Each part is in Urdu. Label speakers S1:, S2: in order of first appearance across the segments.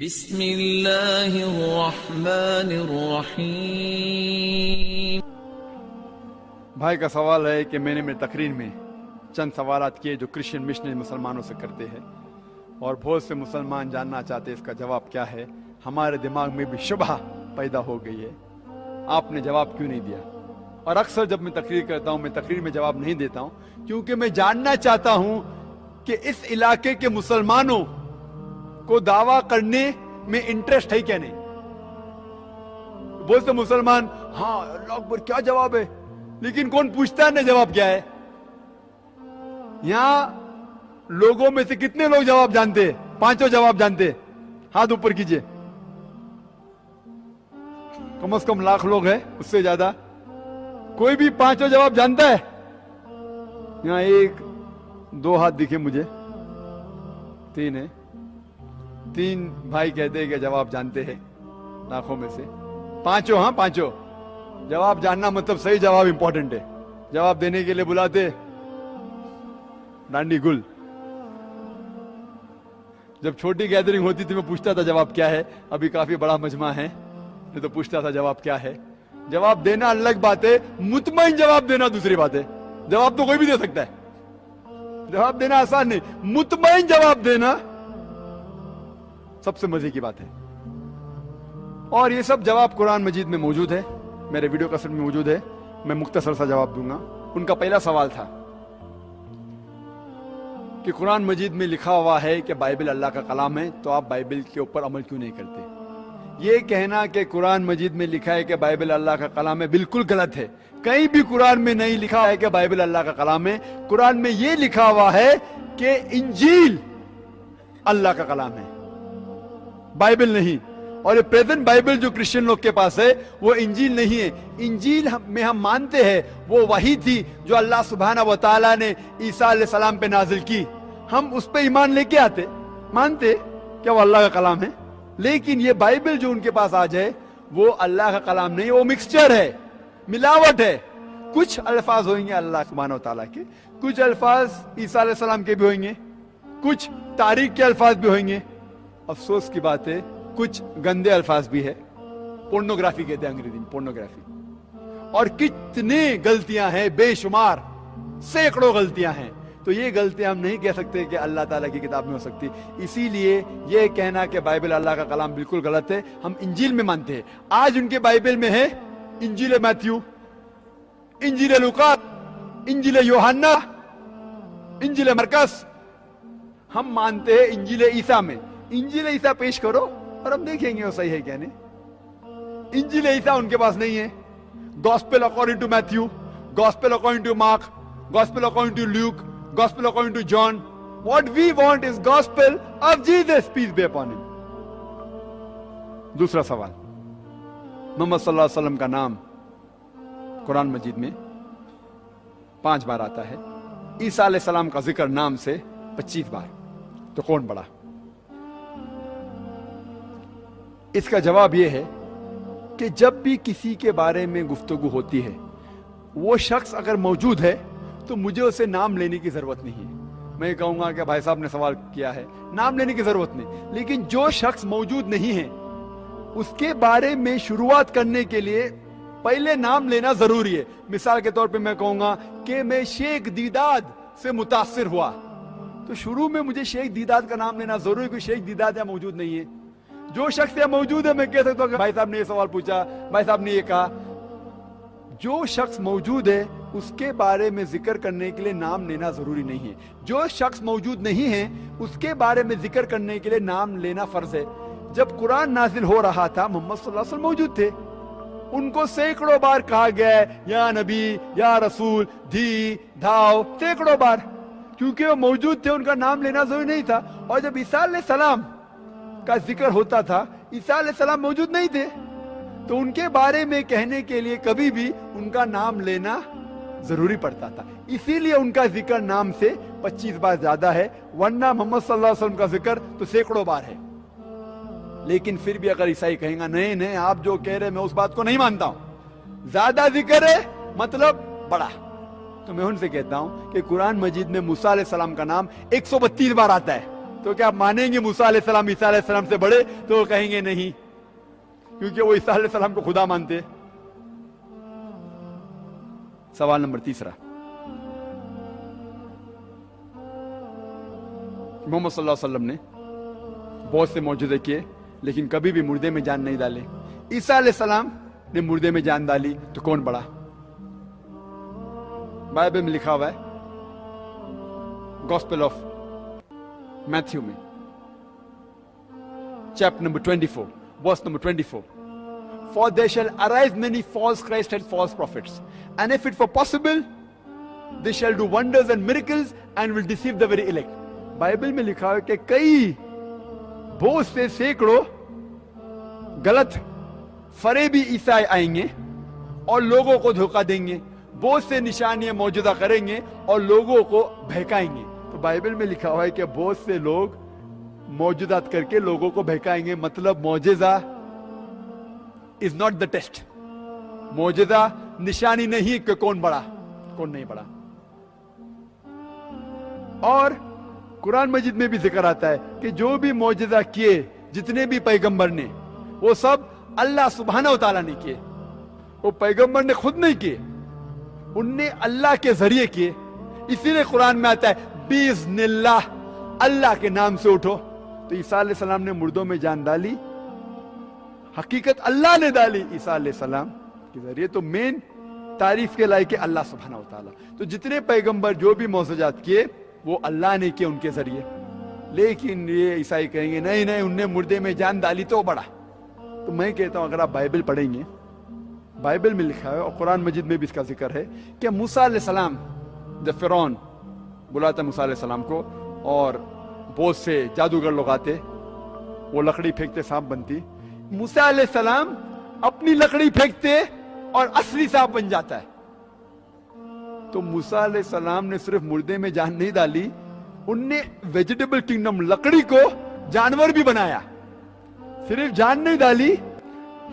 S1: بسم اللہ الرحمن الرحیم۔
S2: بھائی کا سوال ہے کہ میں نے میری تقریر میں چند سوالات کیے جو کرسچن مشنری مسلمانوں سے کرتے ہیں، اور بہت سے مسلمان جاننا چاہتے ہیں اس کا جواب کیا ہے۔ ہمارے دماغ میں بھی شبہ پیدا ہو گئی ہے، آپ نے جواب کیوں نہیں دیا؟ اور اکثر جب میں تقریر کرتا ہوں، میں تقریر میں جواب نہیں دیتا ہوں کیونکہ میں جاننا چاہتا ہوں کہ اس علاقے کے مسلمانوں کو دعویٰ کرنے میں انٹرسٹ ہے کیا نہیں۔ بہت سے مسلمان ہاں اللہ اکبر کیا جواب ہے، لیکن کون پوچھتا ہے نا جواب کیا ہے؟ یہاں لوگوں میں سے کتنے لوگ جواب جانتے ہیں؟ پانچوں جواب جانتے ہیں؟ ہاتھ اوپر کیجئے۔ کم از کم لاکھ لوگ ہیں، اس سے زیادہ۔ کوئی بھی پانچوں جواب جانتا ہے؟ یہاں ایک دو ہاتھ دکھے مجھے، تین ہے، تین بھائی کہتے ہیں کہ جواب جانتے ہیں لاکھوں میں سے۔ پانچوں، ہاں پانچوں جواب جاننا مطلب صحیح جواب امپورٹنٹ ہے۔ جواب دینے کے لیے بلاتے ڈانڈی گل۔ جب چھوٹی گیدرنگ ہوتی تھی میں پوچھتا تھا جواب کیا ہے، ابھی کافی بڑا مجمع ہے میں تو پوچھتا تھا جواب کیا ہے۔ جواب دینا الگ بات ہے، مطمئن جواب دینا دوسری بات ہے۔ جواب تو کوئی بھی دے سکتا ہے، جواب دینا آسان نہیں، مطمئن جواب دینا سب سے مزے کی بات ہے۔ اور یہ سب جواب قرآن مجید میں موجود ہے، میرے ویڈیو کیسٹ میں موجود ہے، میں مختصر سا جواب دوں گا۔ ان کا پہلا سوال تھا کہ قرآن مجید میں لکھا ہوا ہے کہ بائبل اللہ کا کلام ہے، تو آپ بائبل کے اوپر عمل کیوں نہیں کرتے؟ یہ کہنا کہ قرآن مجید میں لکھا ہے کہ بائبل اللہ کا کلام ہے بالکل غلط ہے۔ کہیں بھی قرآن میں نہیں لکھا ہے کہ بائبل اللہ کا کلام ہے۔ قرآن میں یہ لکھا ہوا ہے کہ انجیل اللہ کا کلام ہے، بائبل نہیں۔ اور یہ پریزنٹ بائبل جو کرسچن لوگ کے پاس ہے وہ انجیل نہیں ہے۔ انجیل میں ہم مانتے ہیں وہ وحی تھی جو اللہ سبحانہ و تعالیٰ نے عیسیٰ علیہ السلام پہ نازل کی، ہم اس پہ ایمان لے کے آتے، مانتے کہ وہ اللہ کا کلام ہے۔ لیکن یہ بائبل جو ان کے پاس آ جائے وہ اللہ کا کلام نہیں، وہ مکسچر ہے، ملاوٹ ہے۔ کچھ الفاظ ہوئیں گے اللہ سبحانہ و تعالیٰ کے، کچھ الفاظ عیسیٰ علیہ السلام کے بھی ہوئیں گے، کچھ تاریخ کے الفاظ بھی ہوئیں گے۔ افسوس کی بات ہے کچھ گندے الفاظ بھی ہے، پورنوگرافی کہتے ہیں انگریزی میں، پورنوگرافی۔ اور کتنے غلطیاں ہیں، بے شمار، سینکڑوں غلطیاں ہیں۔ تو یہ غلطیاں ہم نہیں کہہ سکتے کہ اللہ تعالیٰ کی کتاب میں ہو سکتی، اسی لیے یہ کہنا کہ بائبل اللہ کا کلام بالکل غلط ہے۔ ہم انجیل میں مانتے ہیں، آج ان کے بائبل میں ہے انجیل میتھیو، انجیل لوقا، انجیل یوحنا، انجیل مرکز۔ ہم مانتے ہیں انجیل عیسیٰ میں۔ انجیل عیسیٰ پیش کرو اور ہم دیکھیں گے وہ صحیح ہے کیا نہیں۔ انجیل عیسیٰ ان کے پاس نہیں ہے۔ Gospel according to Matthew, gospel according to Mark, gospel according to Luke, gospel according to John. What we want is gospel of Jesus, peace be upon him۔ دوسرا سوال، محمد صلی اللہ علیہ وسلم کا نام قرآن مجید میں 5 بار آتا ہے، عیسیٰ علیہ السلام کا ذکر نام سے 25 بار، تو کون بڑا؟ اس کا جواب یہ ہے کہ جب بھی کسی کے بارے میں گفتگو ہوتی ہے، وہ شخص اگر موجود ہے تو مجھے اسے نام لینے کی ضرورت نہیں ہے۔ میں کہوں گا کہ بھائی صاحب نے سوال کیا ہے، نام لینے کی ضرورت نہیں۔ لیکن جو شخص موجود نہیں ہے اس کے بارے میں شروعات کرنے کے لیے پہلے نام لینا ضروری ہے۔ مثال کے طور پہ میں کہوں گا کہ میں شیخ دیداد سے متاثر ہوا، تو شروع میں مجھے شیخ دیداد کا نام لینا ضروری ہے، کوئی شیخ دیداد یا موجود نہیں ہے۔ جو شخص یا موجود ہے میں کہہ سکتا ہوں کہ بھائی صاحب نے یہ سوال پوچھا، بھائی صاحب نے یہ کہا۔ جو شخص موجود ہے اس کے بارے میں ذکر کرنے کے لیے نام لینا ضروری نہیں ہے۔ جو شخص موجود نہیں ہے اس کے بارے میں ذکر کرنے کے لیے نام لینا فرض ہے۔ جب قرآن نازل ہو رہا تھا محمد صلی اللہ علیہ وسلم موجود تھے، ان کو سینکڑوں بار کہا گیا ہے یا نبی یا رسول، دھی دھاؤ، سینکڑوں بار، کیونکہ وہ موجود تھے، ان کا نام لینا ضروری نہیں تھا۔ اور جب عیسیٰ علیہ السلام کا ذکر ہوتا تھا، عیسیٰ علیہ السلام موجود نہیں تھے، تو ان کے بارے میں کہنے کے لیے کبھی بھی ان کا نام لینا ضروری پڑتا تھا۔ اسی لیے ان کا ذکر نام سے 25 بار زیادہ ہے، ورنہ محمد صلی اللہ علیہ وسلم کا ذکر تو سینکڑوں بار ہے۔ لیکن پھر بھی اگر عیسائی کہیں گا نہیں نہیں آپ جو کہہ رہے میں اس بات کو نہیں مانتا ہوں، زیادہ ذکر ہے مطلب بڑا، تو میں ان سے کہتا ہوں کہ قرآن مجید میں موسیٰ علیہ السلام کا نام 132 بار آتا ہے، تو کیا آپ مانیں گے موسیٰ علیہ السلام عیسیٰ علیہ السلام سے بڑے؟ تو وہ کہیں گے نہیں، کیونکہ وہ عیسیٰ علیہ السلام کو خدا مانتے۔ سوال نمبر تیسرا، محمد صلی اللہ علیہ وسلم نے بہت سے معجزے کیے لیکن کبھی بھی مردے میں جان نہیں ڈالے۔ عیسیٰ علیہ السلام نے مردے میں جان ڈالی تو کون بڑا؟ بائبل میں لکھا ہوا ہے، گاسپل آف میتھیو میں chapter number 24 verse number 24, for there shall arise many false Christ and false prophets, and if it were possible they shall do wonders and miracles and will deceive the very elect. Bible میں لکھا ہے کہ کئی بہت سے سینکڑوں غلط فریبی عیسائی آئیں گے اور لوگوں کو دھوکہ دیں گے، بہت سے نشانیاں موجودہ کریں گے اور لوگوں کو بہکائیں گے۔ تو بائبل میں لکھا ہوا ہے کہ بہت سے لوگ معجزات کر کے لوگوں کو بہکائیں گے، مطلب معجزہ از ناٹ دا ٹیسٹ، معجزہ نشانی نہیں کہ کون بڑا کون نہیں بڑا۔ اور قرآن مجید میں بھی ذکر آتا ہے کہ جو بھی معجزہ کیے جتنے بھی پیغمبر نے وہ سب اللہ سبحانہ و تعالیٰ نے کیے، وہ پیغمبر نے خود نہیں کیے، ان نے اللہ کے ذریعے کیے۔ اسی لیے قرآن میں آتا ہے بِإِذْنِ اللَّهِ، اللہ کے نام سے اٹھو۔ تو عیسیٰ علیہ السلام نے مردوں میں جان ڈالی، حقیقت اللہ نے ڈالی عیسیٰ علیہ السلام کے ذریعے۔ تو مین تعریف کے لائق ہے اللہ سبحانہ و تعالیٰ۔ تو جتنے پیغمبر جو بھی معجزات کیے وہ اللہ نے کیے ان کے ذریعے، لیکن یہ عیسائی کہیں گے نہیں نہیں ان نے مردے میں جان ڈالی تو بڑا۔ تو میں کہتا ہوں اگر آپ بائبل پڑھیں گے، بائبل میں لکھا ہے اور قرآن مجید میں بھی اس کا ذکر ہے کہ موسیٰ علیہ السلام جب فرعون بلاتا موسیٰ علیہ السلام کو اور بہت سے جادوگر لوگ آتے، وہ لکڑی پھینکتے سانپ بنتی، موسیٰ علیہ السلام اپنی لکڑی پھینکتے اور اصلی سانپ بن جاتا ہے۔ تو موسیٰ علیہ السلام نے صرف مردے میں جان نہیں ڈالی، ان نے ویجیٹیبل کنگڈم لکڑی کو جانور بھی بنایا، صرف جان نہیں ڈالی،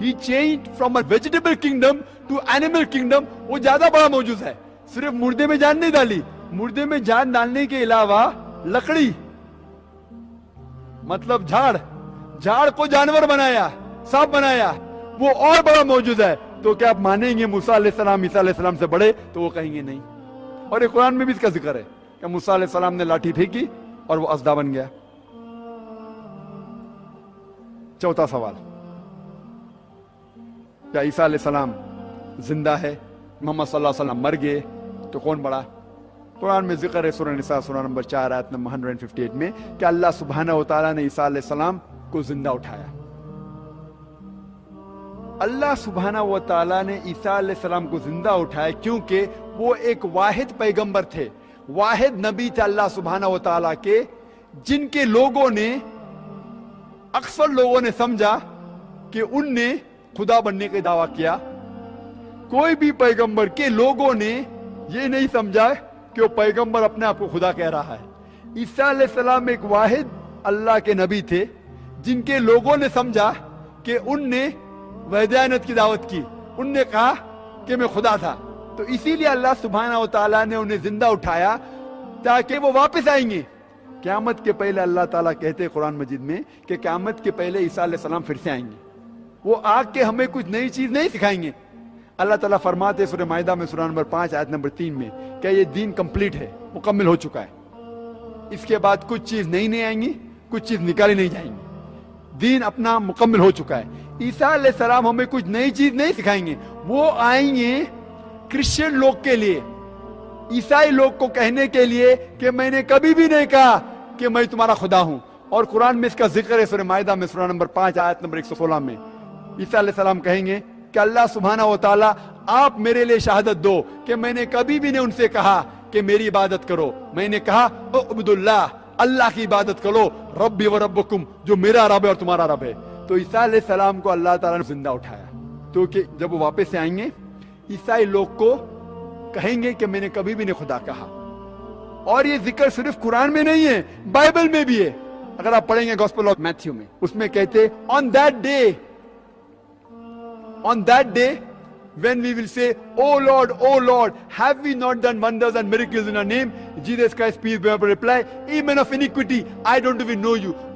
S2: He changed from a vegetable kingdom to animal kingdom۔ وہ زیادہ بڑا معجزہ ہے، صرف مردے میں جان نہیں ڈالی، مردے میں جان ڈالنے کے علاوہ لکڑی مطلب جھاڑ کو جانور بنایا، سانپ بنایا، وہ اور بڑا معجزہ ہے۔ تو کیا آپ مانیں گے موسیٰ علیہ السلام عیسیٰ علیہ السلام سے بڑے؟ تو وہ کہیں گے نہیں۔ اور یہ قرآن میں بھی اس کا ذکر ہے کہ موسیٰ علیہ السلام نے لاٹھی پھینکی اور وہ اژدھا بن گیا۔ چوتھا سوال، کیا عیسیٰ علیہ السلام زندہ ہے؟ محمد صلی اللہ علیہ وسلم مر گئے تو کون بڑا؟ قرآن میں ذکر ہے سورہ نساء سورہ نمبر 4 آیت نمبر 158 میں کہ اللہ سبحانہ و تعالیٰ نے عیسیٰ علیہ السلام کو زندہ اٹھایا۔ اللہ سبحانہ و تعالیٰ نے عیسیٰ علیہ السلام کو زندہ اٹھایا کیونکہ وہ ایک واحد پیغمبر تھے، واحد نبی تھے اللہ سبحانہ و تعالیٰ کے، جن کے لوگوں نے اکثر لوگوں نے سمجھا کہ ان نے خدا بننے کا دعویٰ کیا۔ کوئی بھی پیغمبر کے لوگوں نے یہ نہیں سمجھا کہ وہ پیغمبر اپنے آپ کو خدا کہہ رہا ہے۔ عیسیٰ علیہ السلام ایک واحد اللہ کے نبی تھے جن کے لوگوں نے سمجھا کہ ان نے وحدانیت کی دعوت کی، ان نے کہا کہ میں خدا تھا، تو اسی لیے اللہ سبحانہ و تعالیٰ نے انہیں زندہ اٹھایا تاکہ وہ واپس آئیں گے قیامت کے پہلے۔ اللہ تعالیٰ کہتے ہیں قرآن مجید میں کہ قیامت کے پہلے عیسیٰ علیہ السلام پھر سے آئیں گے، وہ آ کے ہمیں کچھ نئی چیز نہیں سکھائیں گے۔ اللہ تعالیٰ فرماتے سورہ مائدہ میں سورہ نمبر 5 آیت نمبر 3 میں کہ یہ دین کمپلیٹ ہے، مکمل ہو چکا ہے، اس کے بعد کچھ چیز نئی آئیں گی، کچھ چیز نکالی نہیں جائیں گی، دین اپنا مکمل ہو چکا ہے۔ عیسیٰ علیہ السلام ہمیں کچھ نئی چیز نہیں سکھائیں گے، وہ آئیں گے کرسچن لوگ کے لیے، عیسائی لوگ کو کہنے کے لیے کہ میں نے کبھی بھی نہیں کہا کہ میں تمہارا خدا ہوں۔ اور قرآن میں اس کا ذکر ہے سورہ مائدہ میں سورہ نمبر 5 آیت نمبر 116 میں عیسیٰ علیہ السلام کہیں گے کہ اللہ سبحانہ و تعالیٰ آپ میرے لیے شہادت دو کہ میں نے کبھی بھی نہیں ان سے کہا کہ میری عبادت کرو، میں نے کہا اعبدوا اللہ، اللہ کی عبادت کرو، ربی و ربکم، جو میرا رب ہے اور تمہارا رب ہے۔ تو عیسیٰ علیہ السلام کو اللہ تعالیٰ نے زندہ اٹھایا، تو کہ جب وہ واپس سے آئیں گے عیسائی لوگ کو کہیں گے کہ میں نے کبھی بھی نہیں خدا کہا۔ اور یہ ذکر صرف قرآن میں نہیں ہے، بائبل میں بھی ہے۔ اگر آپ پڑھیں گے گاسپل آف میتھیو میں، اس میں کہتے on that day when we will say, oh Lord, have we not done wonders and miracles in your name? Jesus Christ, peace be upon him, reply, ye men of iniquity, I don't even know you.